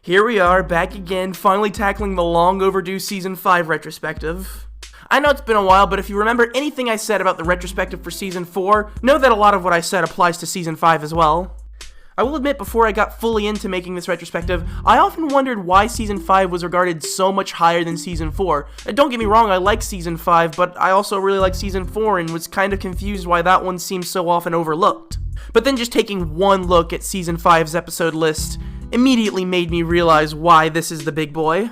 Here we are, back again, finally tackling the long overdue Season 5 retrospective. I know it's been a while, but if you remember anything I said about the retrospective for Season 4, know that a lot of what I said applies to Season 5 as well. I will admit, before I got fully into making this retrospective, I often wondered why Season 5 was regarded so much higher than Season 4. Don't get me wrong, I like Season 5, but I also really like Season 4 and was kind of confused why that one seems so often overlooked. But then just taking one look at Season 5's episode list immediately made me realize why this is the big boy.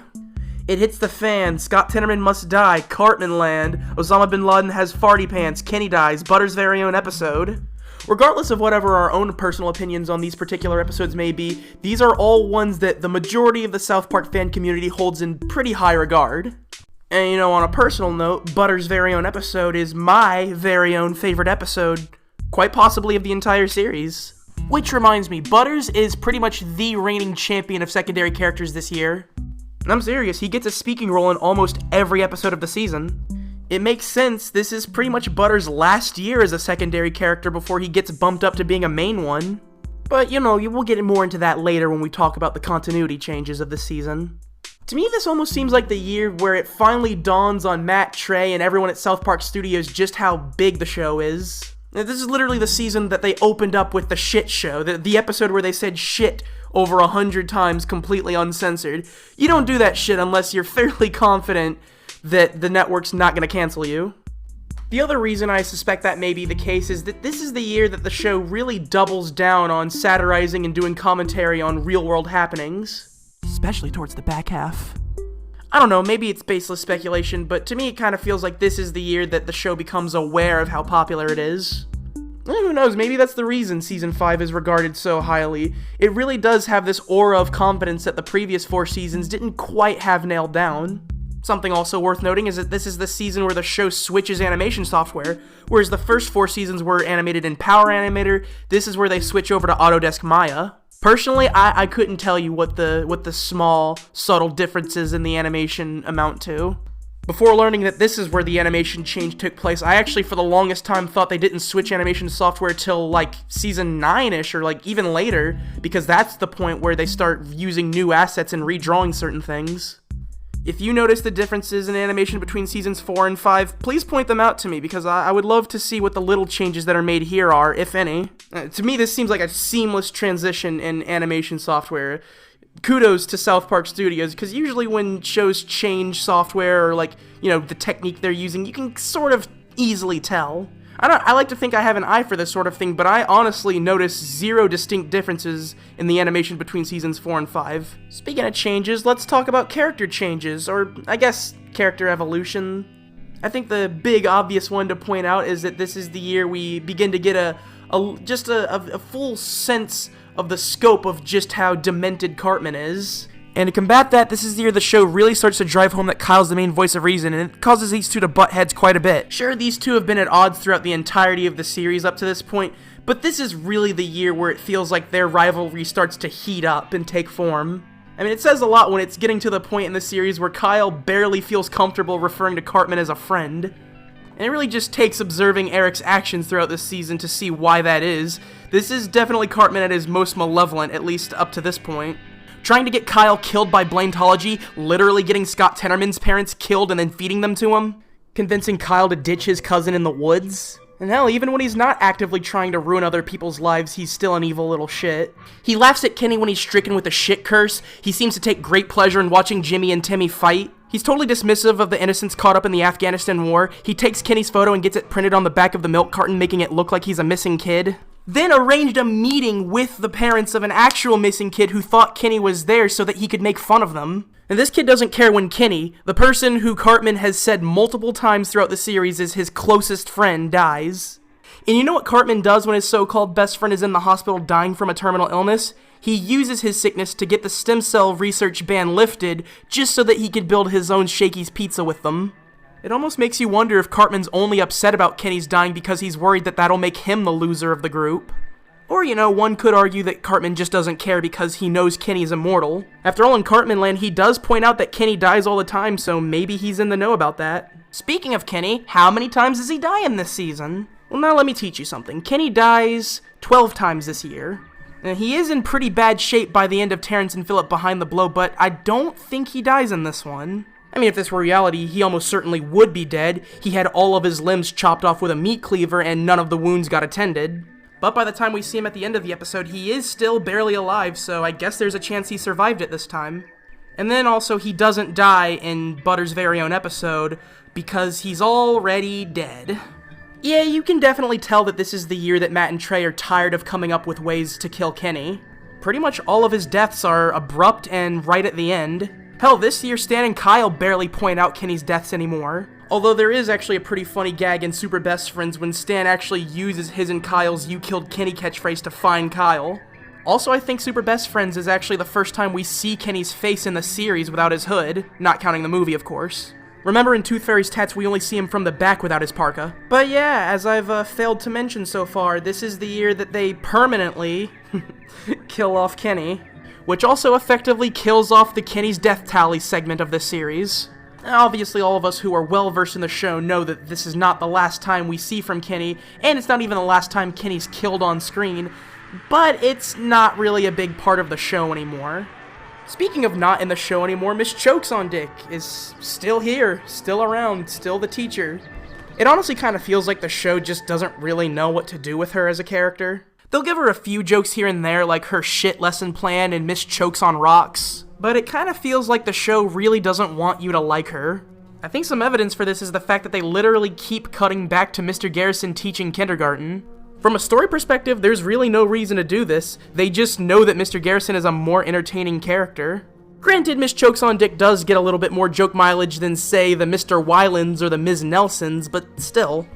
It hits the fan, Scott Tenorman must die, Cartman land, Osama bin Laden has farty pants, Kenny dies, Butter's very own episode. Regardless of whatever our own personal opinions on these particular episodes may be, these are all ones that the majority of the South Park fan community holds in pretty high regard. And on a personal note, Butter's very own episode is my very own favorite episode, quite possibly of the entire series. Which reminds me, Butters is pretty much the reigning champion of secondary characters this year. And I'm serious, he gets a speaking role in almost every episode of the season. It makes sense, this is pretty much Butters' last year as a secondary character before he gets bumped up to being a main one. But we'll get more into that later when we talk about the continuity changes of this season. To me, this almost seems like the year where it finally dawns on Matt, Trey, and everyone at South Park Studios just how big the show is. Now, this is literally the season that they opened up with the shit show, the episode where they said shit over 100 times completely uncensored. You don't do that shit unless you're fairly confident that the network's not going to cancel you. The other reason I suspect that may be the case is that this is the year that the show really doubles down on satirizing and doing commentary on real-world happenings. Especially towards the back half. I don't know, maybe it's baseless speculation, but to me it kind of feels like this is the year that the show becomes aware of how popular it is. Who knows, maybe that's the reason Season 5 is regarded so highly. It really does have this aura of confidence that the previous 4 seasons didn't quite have nailed down. Something also worth noting is that this is the season where the show switches animation software, whereas the first 4 seasons were animated in Power Animator, this is where they switch over to Autodesk Maya. Personally, I couldn't tell you what the small, subtle differences in the animation amount to. Before learning that this is where the animation change took place, I actually for the longest time thought they didn't switch animation software till season 9-ish or even later, because that's the point where they start using new assets and redrawing certain things. If you notice the differences in animation between seasons 4 and 5, please point them out to me, because I would love to see what the little changes that are made here are, if any. To me, this seems like a seamless transition in animation software. Kudos to South Park Studios, because usually when shows change software or the technique they're using, you can sort of easily tell. I like to think I have an eye for this sort of thing, but I honestly notice 0 distinct differences in the animation between seasons 4 and 5. Speaking of changes, let's talk about character changes, or I guess character evolution. I think the big obvious one to point out is that this is the year we begin to get a full sense of the scope of just how demented Cartman is. And to combat that, this is the year the show really starts to drive home that Kyle's the main voice of reason, and it causes these two to butt heads quite a bit. Sure, these two have been at odds throughout the entirety of the series up to this point, but this is really the year where it feels like their rivalry starts to heat up and take form. I mean, it says a lot when it's getting to the point in the series where Kyle barely feels comfortable referring to Cartman as a friend. And it really just takes observing Eric's actions throughout this season to see why that is. This is definitely Cartman at his most malevolent, at least up to this point. Trying to get Kyle killed by Blaintology, literally getting Scott Tenorman's parents killed and then feeding them to him, convincing Kyle to ditch his cousin in the woods, and hell, even when he's not actively trying to ruin other people's lives, he's still an evil little shit. He laughs at Kenny when he's stricken with a shit curse, he seems to take great pleasure in watching Jimmy and Timmy fight, he's totally dismissive of the innocents caught up in the Afghanistan war, he takes Kenny's photo and gets it printed on the back of the milk carton, making it look like he's a missing kid. Then arranged a meeting with the parents of an actual missing kid who thought Kenny was there so that he could make fun of them. And this kid doesn't care when Kenny, the person who Cartman has said multiple times throughout the series is his closest friend, dies. And you know what Cartman does when his so-called best friend is in the hospital dying from a terminal illness? He uses his sickness to get the stem cell research ban lifted just so that he could build his own Shakey's Pizza with them. It almost makes you wonder if Cartman's only upset about Kenny's dying because he's worried that that'll make him the loser of the group. Or, one could argue that Cartman just doesn't care because he knows Kenny's immortal. After all, in Cartman Land, he does point out that Kenny dies all the time, so maybe he's in the know about that. Speaking of Kenny, how many times does he die in this season? Well, now let me teach you something. Kenny dies 12 times this year. And he is in pretty bad shape by the end of Terrence and Philip Behind the Blow, but I don't think he dies in this one. I mean, if this were reality, he almost certainly would be dead. He had all of his limbs chopped off with a meat cleaver and none of the wounds got attended. But by the time we see him at the end of the episode, he is still barely alive, so I guess there's a chance he survived it this time. And then also, he doesn't die in Butter's very own episode, because he's already dead. Yeah, you can definitely tell that this is the year that Matt and Trey are tired of coming up with ways to kill Kenny. Pretty much all of his deaths are abrupt and right at the end. Hell, this year Stan and Kyle barely point out Kenny's deaths anymore. Although there is actually a pretty funny gag in Super Best Friends when Stan actually uses his and Kyle's "You killed Kenny" catchphrase to find Kyle. Also, I think Super Best Friends is actually the first time we see Kenny's face in the series without his hood, not counting the movie, of course. Remember in Tooth Fairy's Tats, we only see him from the back without his parka. But yeah, as I've failed to mention so far, this is the year that they permanently kill off Kenny, which also effectively kills off the Kenny's death tally segment of this series. Obviously, all of us who are well-versed in the show know that this is not the last time we see from Kenny, and it's not even the last time Kenny's killed on screen, but it's not really a big part of the show anymore. Speaking of not in the show anymore, Miss Chokes on Dick is still here, still around, still the teacher. It honestly kind of feels like the show just doesn't really know what to do with her as a character. They'll give her a few jokes here and there, like her shit lesson plan and Miss Chokes on Rocks, but it kind of feels like the show really doesn't want you to like her. I think some evidence for this is the fact that they literally keep cutting back to Mr. Garrison teaching kindergarten. From a story perspective, there's really no reason to do this. They just know that Mr. Garrison is a more entertaining character. Granted, Miss Chokes on Dick does get a little bit more joke mileage than, say, the Mr. Wylands or the Ms. Nelsons, but still.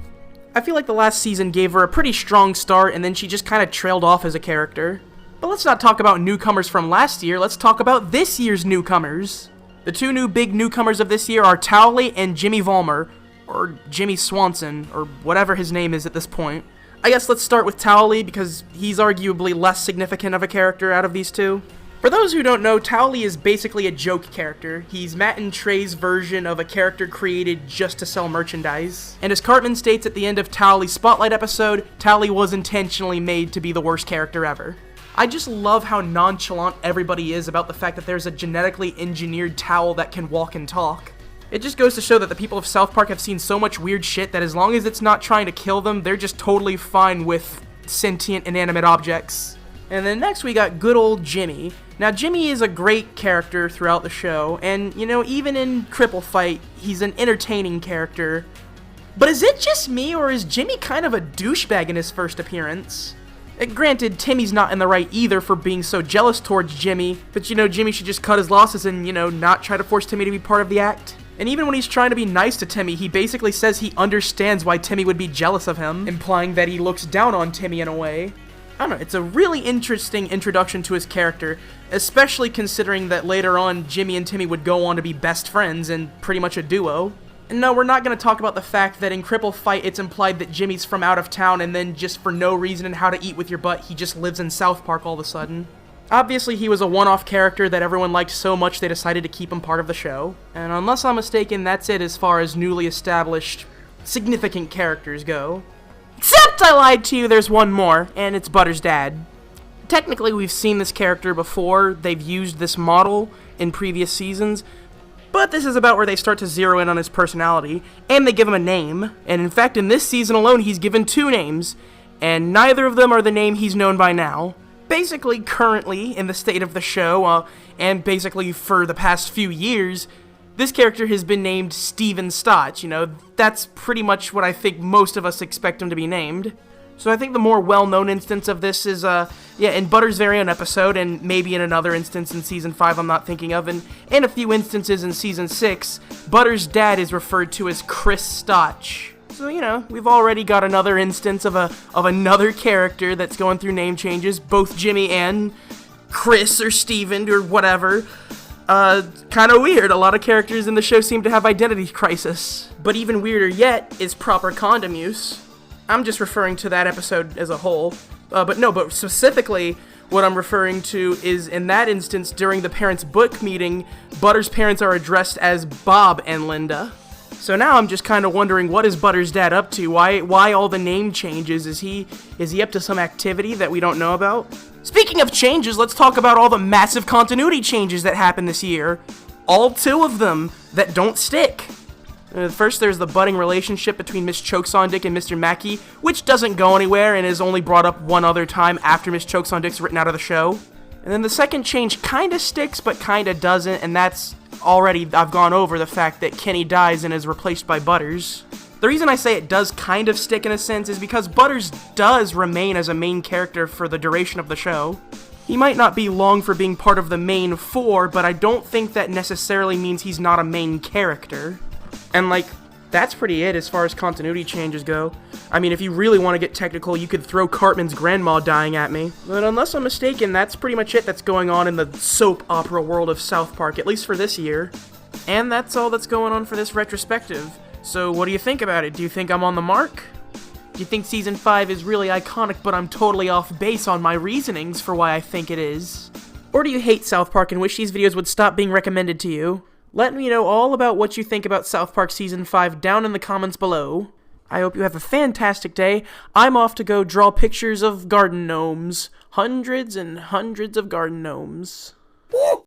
I feel like the last season gave her a pretty strong start, and then she just kind of trailed off as a character. But let's not talk about newcomers from last year, let's talk about this year's newcomers. The two new big newcomers of this year are Towley and Jimmy Vollmer, or Jimmy Swanson, or whatever his name is at this point. I guess let's start with Towley, because he's arguably less significant of a character out of these two. For those who don't know, Towley is basically a joke character. He's Matt and Trey's version of a character created just to sell merchandise. And as Cartman states at the end of Towley's Spotlight episode, Towley was intentionally made to be the worst character ever. I just love how nonchalant everybody is about the fact that there's a genetically engineered towel that can walk and talk. It just goes to show that the people of South Park have seen so much weird shit that as long as it's not trying to kill them, they're just totally fine with sentient, inanimate objects. And then next we got good old Jimmy. Now Jimmy is a great character throughout the show, and you know, even in Cripple Fight, he's an entertaining character. But is it just me, or is Jimmy kind of a douchebag in his first appearance? Granted, Timmy's not in the right either for being so jealous towards Jimmy, but you know, Jimmy should just cut his losses and, you know, not try to force Timmy to be part of the act. And even when he's trying to be nice to Timmy, he basically says he understands why Timmy would be jealous of him, implying that he looks down on Timmy in a way. I don't know, it's a really interesting introduction to his character, especially considering that later on, Jimmy and Timmy would go on to be best friends and pretty much a duo. And no, we're not going to talk about the fact that in Cripple Fight, it's implied that Jimmy's from out of town and then just for no reason in How to Eat With Your Butt, he just lives in South Park all of a sudden. Obviously, he was a one-off character that everyone liked so much they decided to keep him part of the show. And unless I'm mistaken, that's it as far as newly established, significant characters go. Except I lied to you, there's one more, and it's Butter's dad. Technically, we've seen this character before, they've used this model in previous seasons, but this is about where they start to zero in on his personality, and they give him a name. And in fact, in this season alone, he's given 2 names, and neither of them are the name he's known by now. Basically, currently, in the state of the show, and basically for the past few years, this character has been named Steven Stotch. You know, that's pretty much what I think most of us expect him to be named. So I think the more well-known instance of this is, in Butter's very own episode, and maybe in another instance in Season 5 I'm not thinking of, and in a few instances in Season 6, Butter's dad is referred to as Chris Stotch. So, you know, we've already got another instance of another character that's going through name changes, both Jimmy and Chris or Steven or whatever. Kind of weird. A lot of characters in the show seem to have identity crisis. But even weirder yet is proper condom use. I'm just referring to that episode as a whole. But specifically, what I'm referring to is in that instance, during the parents' book meeting, Butter's parents are addressed as Bob and Linda. So now I'm just kind of wondering, what is Butter's dad up to? Why all the name changes? Is he up to some activity that we don't know about? Speaking of changes, let's talk about all the massive continuity changes that happened this year. All 2 of them that don't stick. First, there's the budding relationship between Miss Chokesondick and Mr. Mackey, which doesn't go anywhere and is only brought up one other time after Miss Chokesondick's written out of the show. And then the second change kinda sticks, but kinda doesn't, and that's already, I've gone over the fact that Kenny dies and is replaced by Butters. The reason I say it does kind of stick in a sense is because Butters does remain as a main character for the duration of the show. He might not be long for being part of the main 4, but I don't think that necessarily means he's not a main character. And that's pretty it as far as continuity changes go. I mean, if you really want to get technical, you could throw Cartman's grandma dying at me. But unless I'm mistaken, that's pretty much it that's going on in the soap opera world of South Park, at least for this year. And that's all that's going on for this retrospective. So what do you think about it? Do you think I'm on the mark? Do you think Season 5 is really iconic, but I'm totally off base on my reasonings for why I think it is? Or do you hate South Park and wish these videos would stop being recommended to you? Let me know all about what you think about South Park Season 5 down in the comments below. I hope you have a fantastic day. I'm off to go draw pictures of garden gnomes. Hundreds and hundreds of garden gnomes.